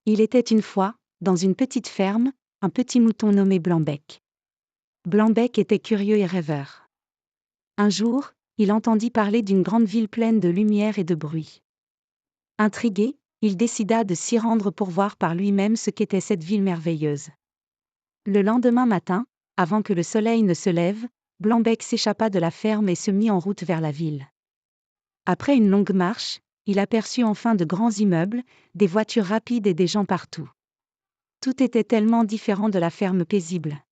Il était une fois, dans une petite ferme, un petit mouton nommé Blanc-bec. Blanc-bec était curieux et rêveur. Un jour, il entendit parler d'une grande ville pleine de lumière et de bruit. Intrigué, il décida de s'y rendre pour voir par lui-même ce qu'était cette ville merveilleuse. Le lendemain matin, avant que le soleil ne se lève, Blanc-bec s'échappa de la ferme et se mit en route vers la ville. Après une longue marche, il aperçut enfin de grands immeubles, des voitures rapides et des gens partout. Tout était tellement différent de la ferme paisible.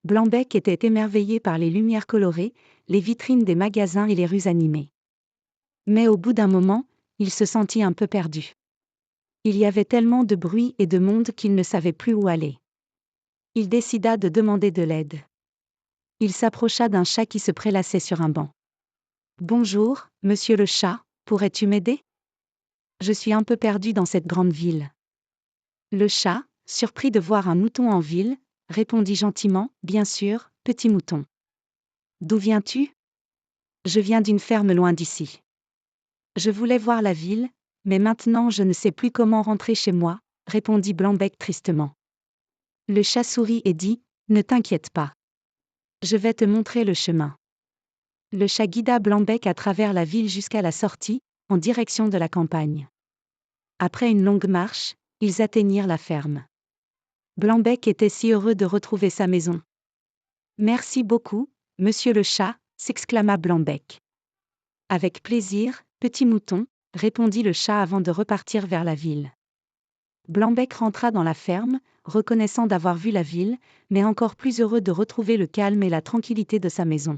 Blanc-bec était émerveillé par les lumières colorées, les vitrines des magasins et les rues animées. Mais au bout d'un moment, il se sentit un peu perdu. Il y avait tellement de bruit et de monde qu'il ne savait plus où aller. Il décida de demander de l'aide. Il s'approcha d'un chat qui se prélassait sur un banc. « Bonjour, monsieur le chat, pourrais-tu m'aider ? Je suis un peu perdu dans cette grande ville. » Le chat, surpris de voir un mouton en ville, répondit gentiment, « Bien sûr, petit mouton. D'où viens-tu ? » Je viens d'une ferme loin d'ici. Je voulais voir la ville, mais maintenant je ne sais plus comment rentrer chez moi, répondit Blanc-bec tristement. Le chat sourit et dit, ne t'inquiète pas. Je vais te montrer le chemin. Le chat guida Blanc-bec à travers la ville jusqu'à la sortie, en direction de la campagne. Après une longue marche, ils atteignirent la ferme. Blanc-bec était si heureux de retrouver sa maison. Merci beaucoup, monsieur le chat, s'exclama Blanc-bec. Avec plaisir, petit mouton, répondit le chat avant de repartir vers la ville. Blanc-bec rentra dans la ferme, reconnaissant d'avoir vu la ville, mais encore plus heureux de retrouver le calme et la tranquillité de sa maison.